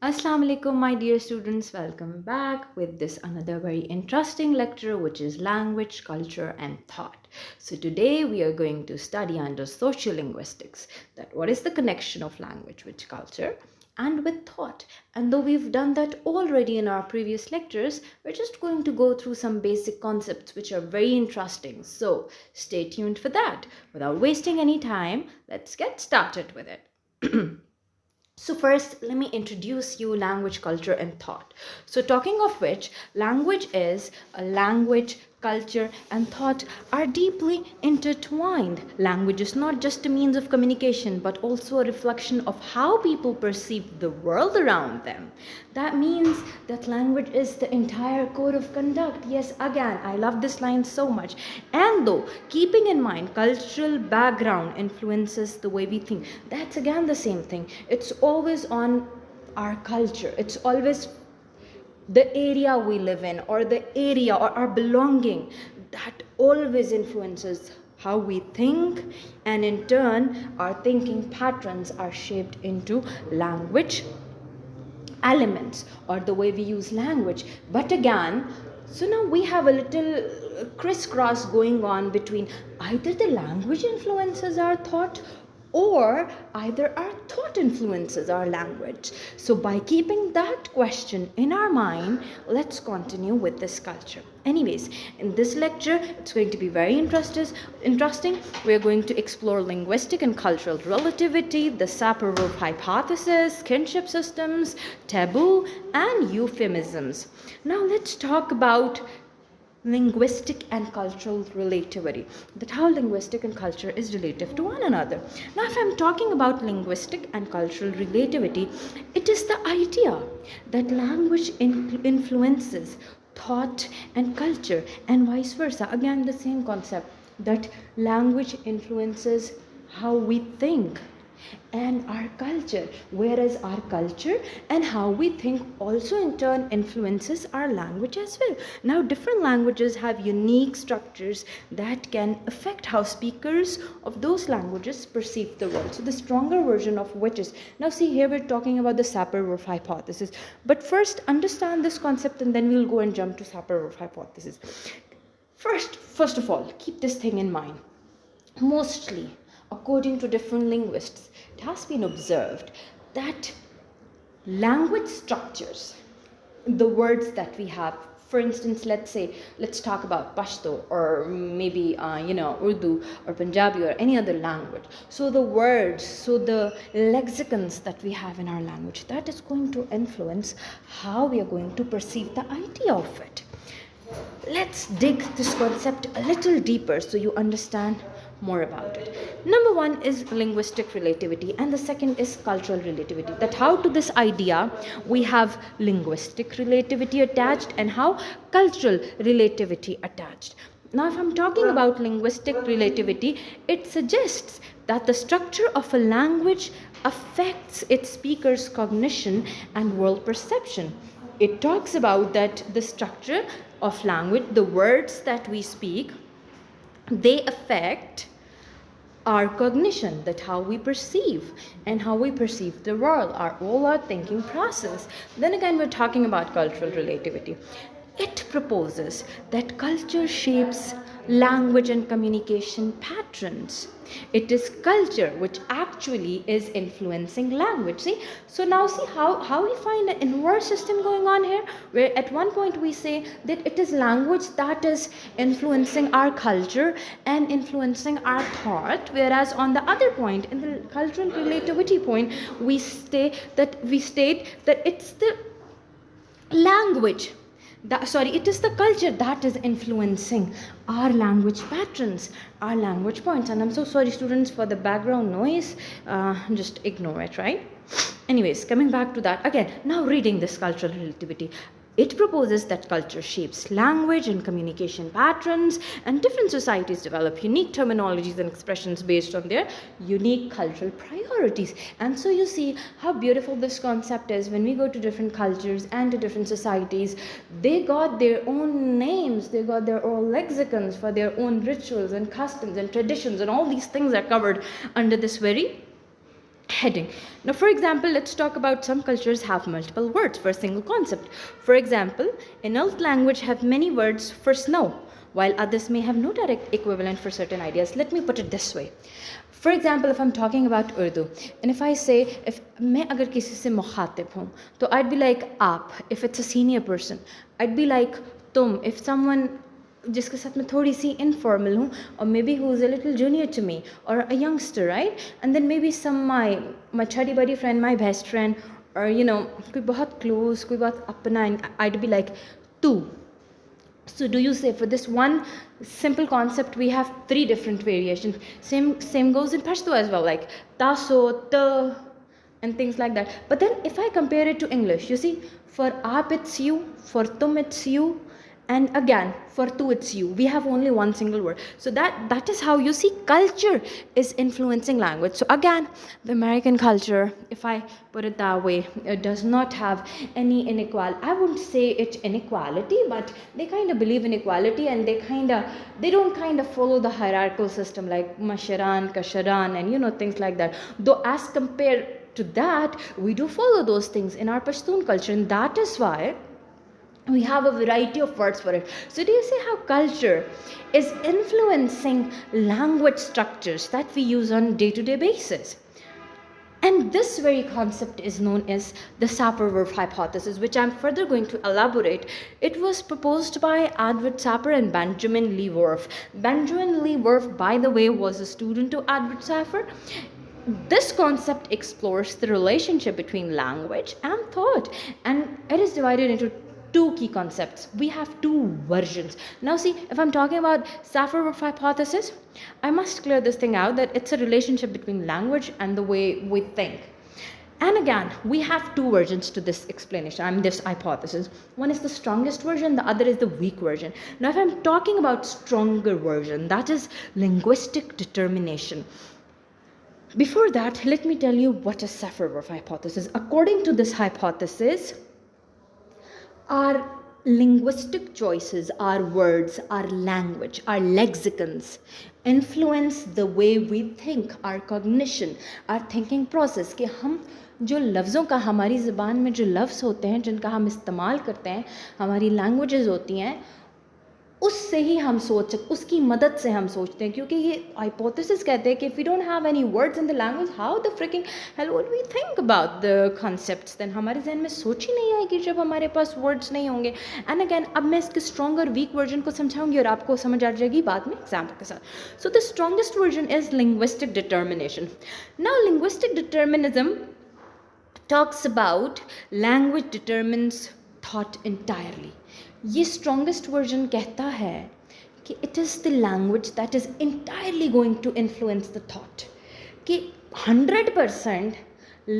Assalamu alaikum, my dear students. Welcome back with this another very interesting lecture, which is language, culture, and thought. So today we are going to study under social linguistics that what is the connection of language with culture and with thought. And though we've done that already in our previous lectures, we're just going to go through some basic concepts which are very interesting. So stay tuned for that. Without wasting any time, let's get started with it. So first, let me introduce you language, culture, and thought. So talking of which, language is a language, culture, and thought are deeply intertwined. Language is not just a means of communication, but also a reflection of how people perceive the world around them. That means that language is the entire code of conduct. Yes, again, I love this line so much. And though, keeping in mind cultural background influences the way we think, that's again the same thing. It's always on our culture. It's always the area we live in or the area or our belonging that always influences how we think, and in turn our thinking patterns are shaped into language elements or the way we use language. But again, so now we have a little crisscross going on between either the language influences our thought or either our thought influences our language. So by keeping that question in our mind, let's continue with this culture. Anyways, in this lecture, it's going to be very interesting. We're going to explore linguistic and cultural relativity, the Sapir-Whorf hypothesis, kinship systems, taboo, and euphemisms. Now let's talk about linguistic and cultural relativity, that how linguistic and culture is relative to one another. Now if I'm talking about linguistic and cultural relativity, it is the idea that language influences thought and culture and vice versa. Again, the same concept that language influences how we think and our culture, whereas our culture and how we think also in turn influences our language as well. Now different languages have unique structures that can affect how speakers of those languages perceive the world. So the stronger version of which is, now see here we're talking about the Sapir-Whorf hypothesis, but first understand this concept and then we'll go and jump to Sapir-Whorf hypothesis. First of all, keep this thing in mind. Mostly, according to different linguists, it has been observed that language structures, the words that we have, for instance, let's talk about Pashto or maybe Urdu or Punjabi or any other language. So the words, so the lexicons that we have in our language, that is going to influence how we are going to perceive the idea of it. Let's dig this concept a little deeper so you understand more about it. Number one is linguistic relativity, and the second is cultural relativity. That how to this idea we have linguistic relativity attached and how cultural relativity attached. Now, if I'm talking about linguistic relativity, it suggests that the structure of a language affects its speaker's cognition and world perception. It talks about that the structure of language, the words that we speak, they affect our cognition, that how we perceive and how we perceive the world, all our thinking process. Then again, we're talking about cultural relativity. It proposes that culture shapes language and communication patterns. It is culture which actually is influencing language. See, so now see how we find an inverse system going on here, where at one point we say that it is language that is influencing our culture and influencing our thought, whereas on the other point, in the cultural relativity point, we state that it's the language it is the culture that is influencing our language patterns, our language points. And I'm so sorry students for the background noise, just ignore it, right? Anyways, coming back to that again, now reading this cultural relativity, it proposes that culture shapes language and communication patterns, and different societies develop unique terminologies and expressions based on their unique cultural priorities. And so you see how beautiful this concept is. When we go to different cultures and to different societies, they got their own names, they got their own lexicons for their own rituals and customs and traditions, and all these things are covered under this very Heading. Now, for example, let's talk about some cultures have multiple words for a single concept. For example, Inuit language have many words for snow, while others may have no direct equivalent for certain ideas. Let me put it this way. For example, if I'm talking about Urdu, and if I say, if मैं अगर किसी से मुखातिब हूँ, तो I'd be like आप. If it's a senior person, I'd be like तुम. If someone जिसके साथ मैं थोड़ी सी इनफॉर्मल हूँ, और maybe who is a little junior to me और a youngster, right, and then maybe some my छड़ी बड़ी फ्रेंड, माई बेस्ट फ्रेंड, और यू नो कोई बहुत क्लोज, कोई बहुत अपना, आईड बी लाइक तू. So do you say for this one simple concept we have three different variations. Same goes in Pashto as well, like taso, ta, and things like that. But then if I compare it to English, you see, for aap it's you, for tum it's you, and again for tu it's you. We have only one single word. So that is how you see culture is influencing language. So again, the American culture, if I put it that way, it does not have any inequality. I wouldn't say it's inequality, but they kind of believe in equality, and they don't kind of follow the hierarchical system like masharan, kasharan, and things like that. Though as compared to that, we do follow those things in our Pashtun culture, and that is why we have a variety of words for it. So do you see how culture is influencing language structures that we use on day-to-day basis? And this very concept is known as the Sapir-Whorf hypothesis, which I'm further going to elaborate. It was proposed by Edward Sapir and Benjamin Lee Whorf. Benjamin Lee Whorf, by the way, was a student to Edward Sapir. This concept explores the relationship between language and thought, and it is divided into two key concepts. We have two versions. Now see, if I'm talking about Sapir-Whorf hypothesis, I must clear this thing out, that it's a relationship between language and the way we think. And again, we have two versions to this explanation, this hypothesis. One is the strongest version, the other is the weak version. Now if I'm talking about stronger version, that is linguistic determination. Before that, let me tell you what is Sapir-Whorf hypothesis. According to this hypothesis, our linguistic choices, our words, our language, our lexicons influence the way we think, our cognition, our thinking process. कि हम जो लफ्ज़ों का हमारी ज़बान में जो लफ्ज़ होते हैं, जिनका हम इस्तेमाल करते हैं, हमारी लैंग्वेजेस होती हैं, उससे ही हम उसकी मदद से हम सोचते हैं, क्योंकि ये हाइपोथेसिस कहते हैं कि if we don't have any words in the language, how the freaking hell would we think about the concepts? then हमारे जहन में सोच ही नहीं आएगी जब हमारे पास words नहीं होंगे. And again, अब मैं इसके strong और weak version को समझाऊंगी और आपको समझ आ जाएगी बाद में example के साथ. So the strongest version is linguistic determination. Now linguistic determinism talks about language determines thought entirely. ये स्ट्रॉन्गेस्ट वर्जन कहता है कि it is the language that is entirely going to influence the thought, कि 100%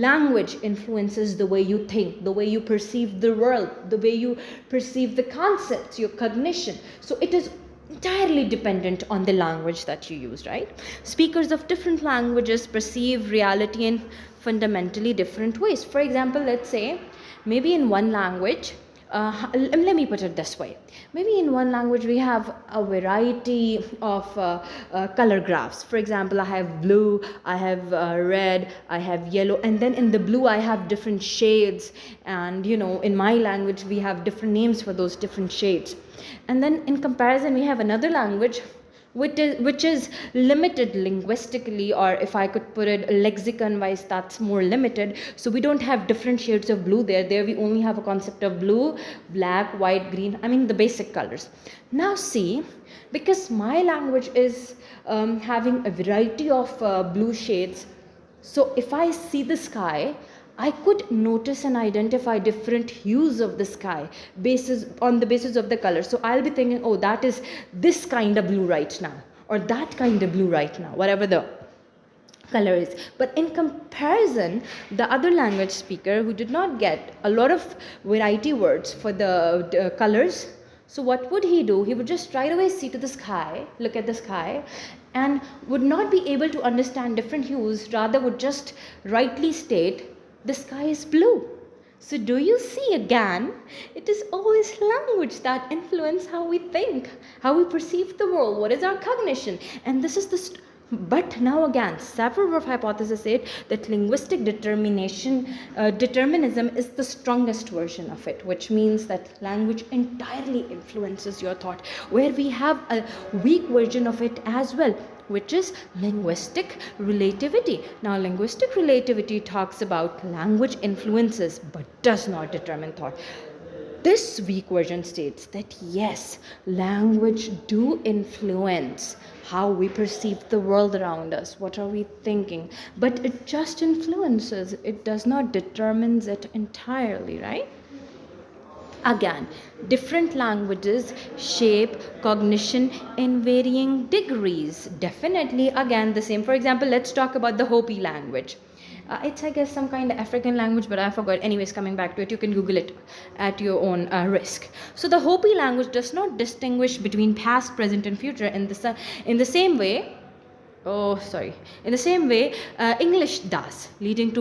language influences the way you think, the way you perceive the world, the way you perceive the concepts, your cognition. So it is entirely dependent on the language that you use, right? Speakers of different languages perceive reality in fundamentally different ways. For example, let's say maybe in one language, let me put it this way. Maybe in one language we have a variety of color graphs. For example, I have blue, I have red, I have yellow, and then in the blue I have different shades, and in my language we have different names for those different shades. And then in comparison we have another language which is limited linguistically, or if I could put it lexicon wise, that's more limited. So we don't have different shades of blue there we only have a concept of blue, black, white, green, I mean the basic colors. Now see, because my language is having a variety of blue shades, so if I see the sky, I could notice and identify different hues of the sky on the basis of the color. So I'll be thinking, oh, that is this kind of blue right now, or that kind of blue right now, whatever the color is. But in comparison, the other language speaker who did not get a lot of variety words for the colors, so what would he do? He would just right away see to the sky, look at the sky, and would not be able to understand different hues, rather would just rightly state the sky is blue. So do you see again, it is always language that influence how we think, how we perceive the world, what is our cognition. And this is the But now again, Safarov hypothesis said that linguistic determinism is the strongest version of it, which means that language entirely influences your thought, where we have a weak version of it as well, which is linguistic relativity. Now, linguistic relativity talks about language influences but does not determine thought. This weak version states that yes, language do influence how we perceive the world around us, what are we thinking, but it just influences, it does not determines it entirely, right? Again, different languages shape cognition in varying degrees. Definitely, again, the same. For example, let's talk about the Hopi language. It's, I guess, some kind of African language, but I forgot. Anyways, coming back to it, you can Google it at your own risk. So the Hopi language does not distinguish between past, present, and future in the same way. In the same way, English does, leading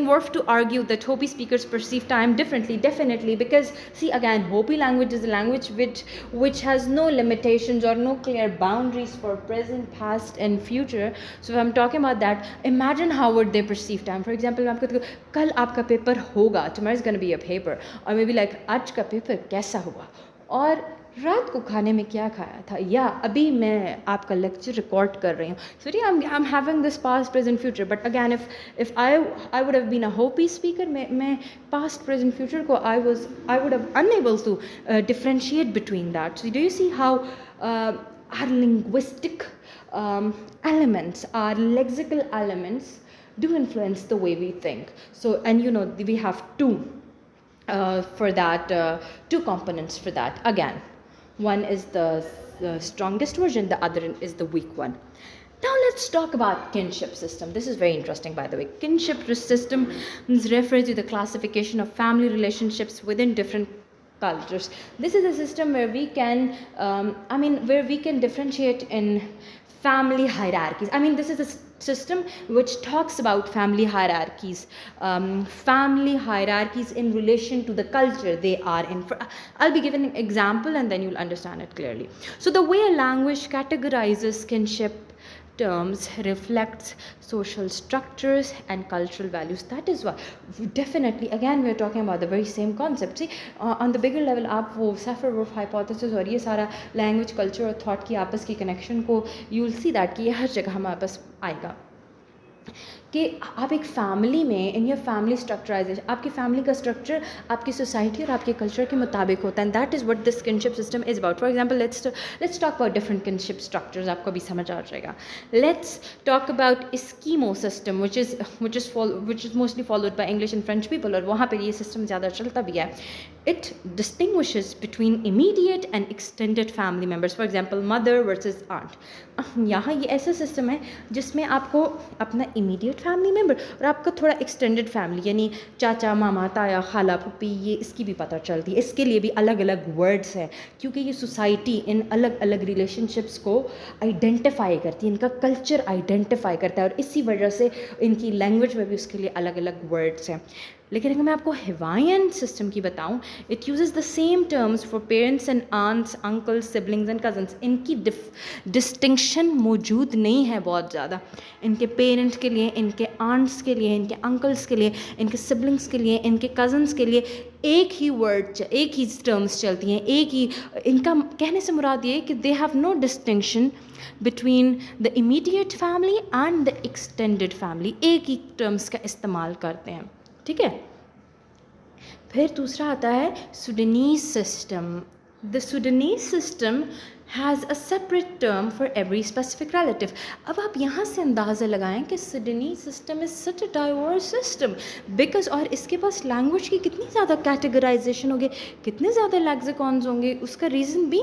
Worf to argue that Hopi speakers perceive time differently. Definitely, because see again, Hopi language is a language which has no limitations or no clear boundaries for present, past, and future. So if I'm talking about that, imagine how would they perceive time. For example, मैं आपको कल आपका paper होगा, tomorrow is going to be a paper, or maybe like आज का paper कैसा हुआ, और रात को खाने में क्या खाया था, या अभी मैं आपका लेक्चर रिकॉर्ड कर रही हूँ. So I am having this past present future, but again if I would have been a Hopi speaker, मैं पास्ट प्रेजेंट फ्यूचर को I would have unable to differentiate between that. So do you see how our linguistic elements, our lexical elements do influence the way we think. So, and you know, we have two components for that. Again, one is the strongest version, the other is the weak one. Now let's talk about kinship system. This is very interesting, by the way. Kinship system refers to the classification of family relationships within different cultures. This is a system where we can where we can differentiate in family hierarchies. I mean, this is a system which talks about family hierarchies in relation to the culture they are in. I'll be giving an example and then you'll understand it clearly. So the way a language categorizes kinship terms reflects social structures and cultural values. That is why definitely again we are talking about the very same concept. See, on the bigger level, आप वो Safarov hypothesis और ये सारा language, culture और thought की आपस की connection को you will see that कि ये हर जगह हमारे पास आएगा कि आप एक फैमिली में, इन योर फैमिली स्ट्रक्चराइजेशन, आपकी फैमिली का स्ट्रक्चर आपकी सोसाइटी और आपके कल्चर के मुताबिक होता है. And that is what this kinship system is about. For example, let's talk about different kinship structures. आपको भी समझ आ जाएगा. Let's talk about Eskimo system which is mostly followed by English and French people, और वहाँ पर ये system ज़्यादा चलता भी है. It distinguishes between immediate and extended family members. For example, mother versus aunt. यहाँ ये ऐसा सिस्टम है जिसमें आपको अपना इमीडिएट फैमिली मेम्बर और आपका थोड़ा एक्सटेंडेड फैमिली, यानी चाचा, मामा, ताया, खाला, पुप्पी, ये इसकी भी पता चलती है. इसके लिए भी अलग अलग वर्ड्स हैं, क्योंकि ये सोसाइटी इन अलग अलग रिलेशनशिप्स को आइडेंटिफाई करती है, इनका कल्चर आइडेंटिफाई करता है, और इसी वजह से इनकी लैंग्वेज में भी उसके लिए अलग अलग वर्ड्स हैं. लेकिन अगर मैं आपको हवाईयन सिस्टम की बताऊं, it uses the same terms for parents and aunts, uncles, siblings and cousins. इनकी डिस्टिंक्शन मौजूद नहीं है बहुत ज़्यादा. इनके पेरेंट्स के लिए, इनके आंट्स के लिए, इनके अंकल्स के लिए, इनके सिबलिंग्स के लिए, इनके कजन्स के लिए एक ही वर्ड, एक ही टर्म्स चलती हैं. एक ही, इनका कहने से मुराद ये कि they have no distinction between the immediate family and the extended family. एक ही टर्म्स का इस्तेमाल करते हैं. ठीक है. फिर दूसरा आता है Sudanese system. The Sudanese system has a separate term for every specific relative. अब आप यहाँ से अंदाज़ा लगाएं कि Sudanese system is such a diverse system because, और इसके पास लैंग्वेज की कितनी ज़्यादा कैटेगराइजेशन होगी, कितने ज़्यादा लेक्सिकॉन्स होंगे. उसका रीज़न भी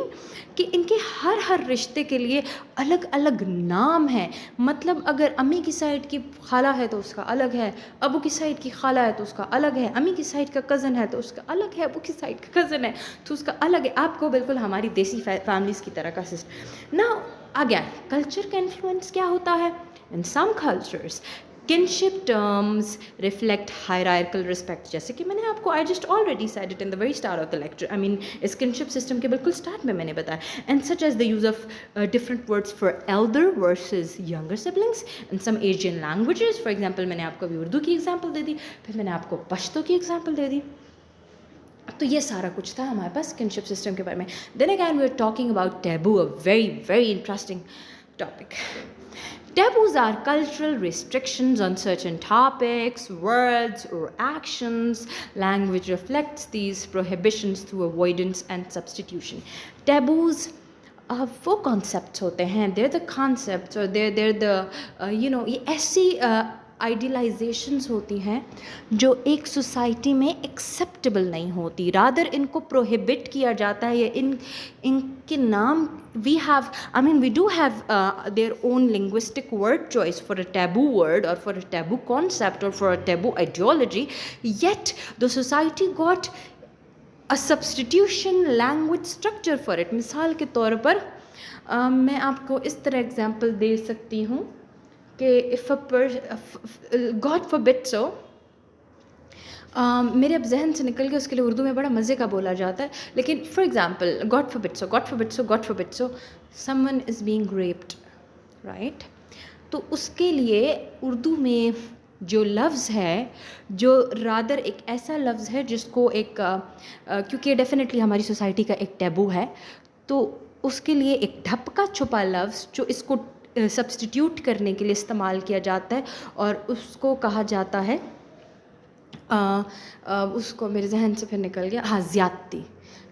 कि इनके हर रिश्ते के लिए अलग अलग नाम है. मतलब अगर अम्मी की साइड की खाला है तो उसका अलग है, अबू की साइड की खाला है तो उसका अलग है, अम्मी की साइड का कज़न है तो उसका अलग है, अबू की साइड का कज़न है तो उसका अलग है. आपको बिल्कुल हमारी देसी फैमिलीज़ की तरह का सिस्टम. नाउ अगेन, कल्चर का इन्फ्लुएंस क्या होता है? इन सम cultures Kinship terms reflect hierarchical respect, जैसे कि मैंने आपको I just already said it in the very start of the lecture. I mean इस kinship system के बिल्कुल start में मैंने बताया. And such as the use of different words for elder versus younger siblings in some Asian languages. For example मैंने आपको अभी उर्दू की example दे दी, फिर मैंने आपको पश्तो की example दे दी. तो ये सारा कुछ था हमारे पास किनशिप सिस्टम के बारे में. Then again we are talking about taboo, a very very interesting topic. Taboos are cultural restrictions on certain topics, words, or actions. Language reflects these prohibitions through avoidance and substitution. Taboos वो concepts होते हैं, they're the concepts or they're the ये ऐसी आइडियलाइजेशंस होती हैं जो एक society में एक्सेप्टेबल नहीं होती, रादर इनको प्रोहिबिट किया जाता है. या इनके नाम we have, I mean we do have their own linguistic word choice for a taboo word और फॉर अ टैबू कॉन्सेप्ट और for a taboo ideology, yet the society got a substitution language structure for it. मिसाल के तौर पर मैं आपको इस तरह एग्जांपल दे सकती हूँ कि इफ़ गॉड फॉरबिड सो, मेरे अब जहन से निकल के उसके लिए उर्दू में बड़ा मज़े का बोला जाता है, लेकिन for example God forbid so, God forbid so, God forbid so someone is being raped, right. तो उसके लिए उर्दू में जो लफ्ज़ है, जो रादर एक ऐसा लफ्ज़ है जिसको एक क्योंकि डेफिनेटली हमारी सोसाइटी का एक टैबू है, तो उसके लिए एक ढपका छुपा लफ्ज़ जो इसको सब्स्टिट्यूट करने के लिए इस्तेमाल किया जाता है और उसको कहा जाता है उसको मेरे जहन से फिर निकल गया, हाँ, ज़्यादती.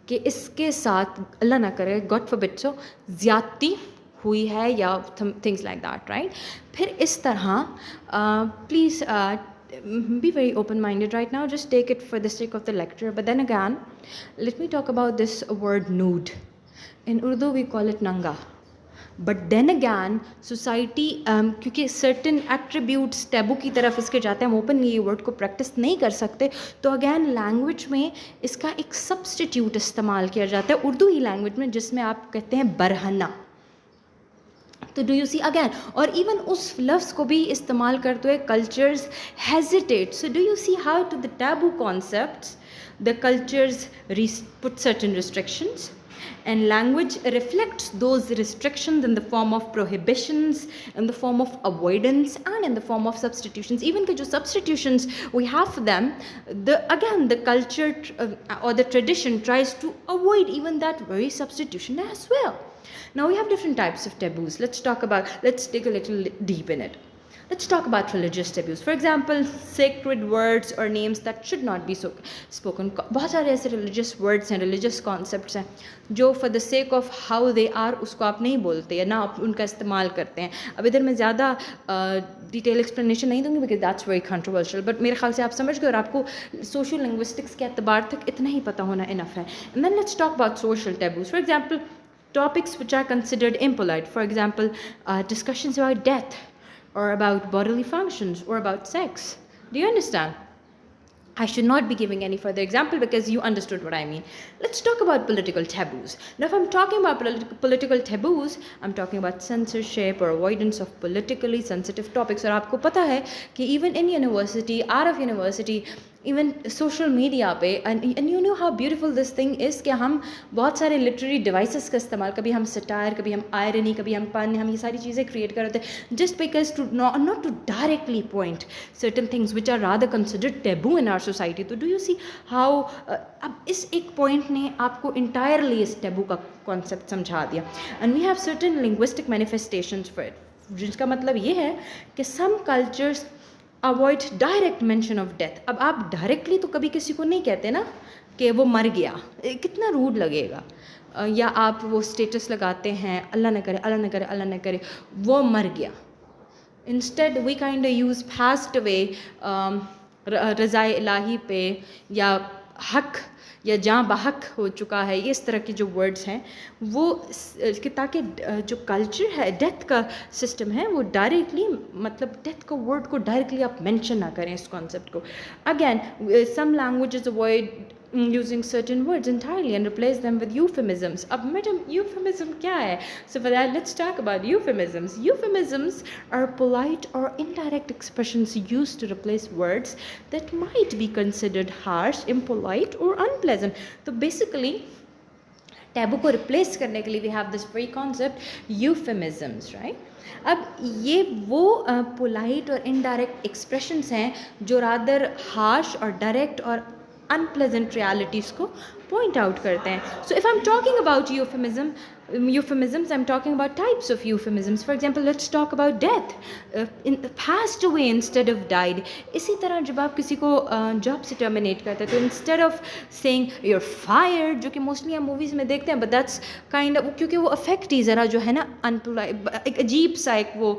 कि इसके साथ अल्लाह ना करे, गॉड फॉरबिड सो, ज़्यादती हुई है या थिंग्स लाइक दैट, राइट. फिर इस तरह please be very open-minded right now, just take it for the sake of the lecture. But then again, let me talk about this word nude. In Urdu we call it nanga. But then again, society क्योंकि certain attributes taboo की तरफ इसके जाते हैं, हम openly ये word को practice नहीं कर सकते, तो again language में इसका एक substitute इस्तेमाल किया जाता है उर्दू ही language में, जिसमें आप कहते हैं बरहना. तो डू यू सी अगैन, और इवन उस लफ्ज़ को भी इस्तेमाल करते हुए cultures hesitate. So do you see how to the taboo concepts the cultures put certain restrictions and language reflects those restrictions in the form of prohibitions, in the form of avoidance, and in the form of substitutions. Even the substitutions we have for them, the culture or the tradition tries to avoid even that very substitution as well. Now we have different types of taboos. Let's dig a little deep in it. Let's talk about religious taboos. For example, sacred words or names that should not be spoken. बहुत सारे ऐसे religious words हैं, religious concepts हैं जो for the sake of how they are उसको आप नहीं बोलते या ना आप उनका इस्तेमाल करते हैं. अब इधर मैं ज़्यादा डिटेल एक्सप्लेनेशन नहीं दूँगी because that's very controversial, but मेरे ख्याल से आप समझ गए और आपको social linguistics के एतबार तक इतना ही पता होना enough है. And then let's talk about social taboos. For example, topics which are considered impolite. For example, discussions about death, or about bodily functions, or about sex. Do you understand? I should not be giving any further example because you understood what I mean. Let's talk about political taboos. Now, if I'm talking about political taboos, I'm talking about censorship or avoidance of politically sensitive topics. और आपको पता है कि even in university, out of university, even social media पे, and you know how beautiful this thing is कि हम बहुत सारे literary devices का इस्तेमाल, कभी हम satire, कभी हम irony, कभी हम pun, हम ये सारी चीज़ें create कर रहे थे just because to not to directly point certain things which are rather considered taboo in our society. तो do you see how अब इस एक point ने आपको entirely इस taboo का concept समझा दिया. And we have certain linguistic manifestations for it, जिसका मतलब ये है कि some cultures avoid direct mention of death. अब आप डायरेक्टली तो कभी किसी को नहीं कहते ना कि वो मर गया, कितना रूड लगेगा. या आप वो स्टेटस लगाते हैं अल्लाह न करे, अल्लाह न करे, अल्लाह न करे, वो मर गया. Instead we kind use past away, रज़ाए इलाही पे या हक या जहाँ बहक हो चुका है, इस तरह के जो वर्ड्स हैं वो कि ताकि जो कल्चर है, डेथ का सिस्टम है, वो डायरेक्टली मतलब डेथ का वर्ड को डायरेक्टली आप मेंशन ना करें इस कॉन्सेप्ट को. Again some languages avoid using certain words entirely and replace them with euphemisms. Ab madam, euphemism kya hai? So for that, let's talk about euphemisms. Euphemisms are polite or indirect expressions used to replace words that might be considered harsh, impolite or unpleasant. So basically, taboo को replace करने के लिए we have this very concept euphemisms, right. अब ये वो polite और indirect expressions हैं जो रादर हार्श और डायरेक्ट और अनप्लेजेंट रियलिटीज़ को पॉइंट आउट करते हैं। So if I am talking about euphemisms, I'm talking about types of euphemisms. For example, let's talk about death. Passed away instead of died. इसी तरह जब आप किसी को जॉब से टर्मिनेट करते हैं तो instead of saying you're fired, जो कि मोस्टली हम मूवीज़ में देखते हैं, बट दैट्स काइंड ऑफ, क्योंकि वो अफेक्ट ही ज़रा जो है ना अनपोलाइट, एक अजीब सा एक वो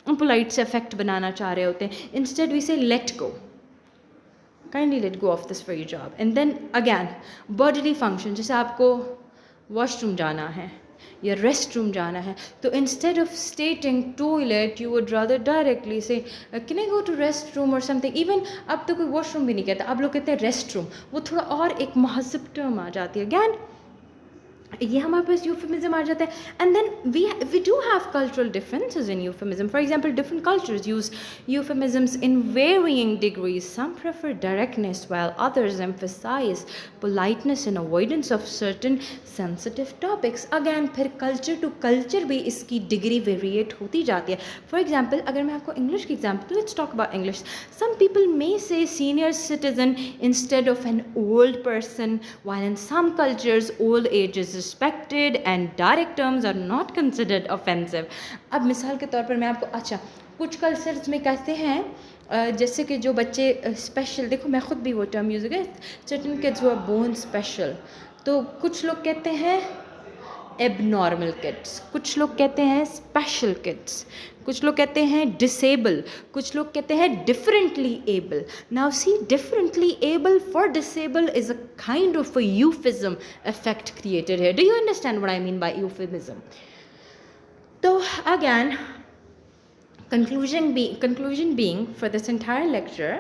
अनपोलाइट से अफेक्ट बनाना चाह रहे होते हैं। इंस्टेड वी से let go, kindly let go of this very job. And then again, bodily function, जैसे आपको वॉशरूम जाना है या रेस्ट रूम जाना है, तो instead of stating toilet you would rather directly say can I go to rest room और something. Even अब तो कोई वॉशरूम भी नहीं कहता, अब लोग कहते हैं रेस्ट रूम, वो थोड़ा और एक महज़ब टर्म आ जाती है। अगैन ये हमारे पास यूफेमिज्म आ जाता है। And then we do have cultural differences in euphemism. For example, different cultures use euphemisms in varying degrees. Some prefer directness while others emphasize politeness and avoidance of certain sensitive topics. Again, फिर culture to culture भी इसकी degree variate होती जाती है। For example, अगर मैं आपको English की example, let's talk about English. Some people may say senior citizen instead of an old person, while in some cultures old age is respected and direct terms are not considered offensive. अब मिसाल के तौर पर मैं आपको, अच्छा, कुछ cultures में कहते हैं जैसे कि जो बच्चे स्पेशल, देखो मैं ख़ुद भी वो टर्म यूज़ कर, सर्टन किड्स वो बोर्न स्पेशल, तो कुछ लोग कहते हैं एबनॉर्मल किड्स, कुछ लोग कहते हैं स्पेशल किड्स, कुछ लोग कहते हैं डिसेबल, कुछ लोग कहते हैं differently able. Now see, differently able for disable is a kind of a euphemism effect created है। Do you understand what I mean by euphemism? तो again, conclusion being for this entire lecture,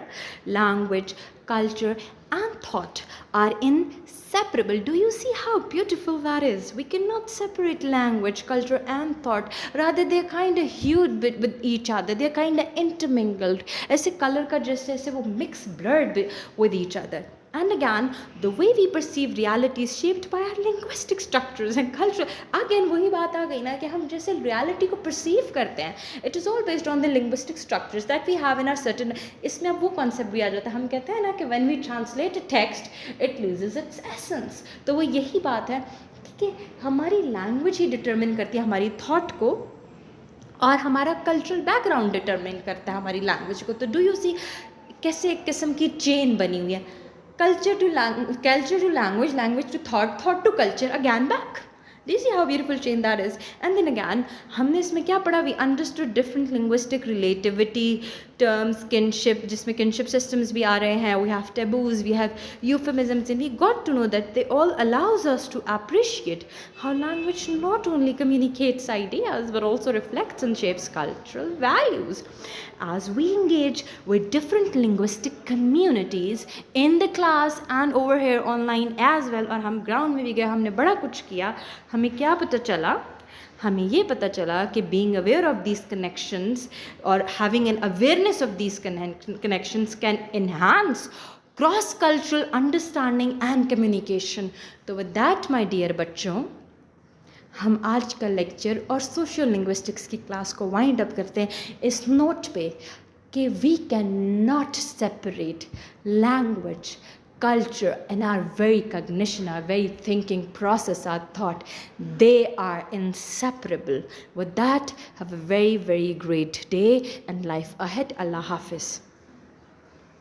language, culture and thought are inseparable. Do you see how beautiful that is? We cannot separate language, culture and thought. Rather, they're kind of hued with each other. They're kind of intermingled. ऐसे color का जैसे ऐसे वो mix blurred with each other. And again, the way we perceive reality is shaped by our linguistic structures and culture. Again, वही बात आ गई ना कि हम जैसे reality को perceive करते हैं, it is all based on the linguistic structures that we have in our certain. इसमें अब वो concept भी आ जाता है, हम कहते हैं ना कि when we translate a text, it loses its essence. तो वो यही बात है कि हमारी language ही determine करती है हमारी thought को, और हमारा cultural background determine करता है हमारी language को। तो do you see कैसे एक किस्म की chain बनी हुई है? Culture to language, language to thought, thought to culture, again back. Do you see how beautiful chain that is? And then again, हमने इसमें क्या पढ़ा? We understood different linguistic relativity terms, kinship, जिसमें kinship systems भी आ रहे हैं. We have taboos, we have euphemisms, and we got to know that they all allows us to appreciate how language not only communicates ideas but also reflects and shapes cultural values. As we engage with different linguistic communities in the class and over here online as well, और हम ground में भी गए, हमने बड़ा कुछ किया, हमें क्या पता चला? हमें ये पता चला कि being aware of these connections or having an awareness of these connections can enhance cross-cultural understanding and communication. तो with that, my dear बच्चों, हम आज का लेक्चर और सोशल लिंग्विस्टिक्स की क्लास को वाइंड अप करते हैं इस नोट पे कि we can not separate language, culture and our very cognition, our very thinking process, our thought, they are inseparable. With that, have a very, very great day and life ahead. Allah Hafiz.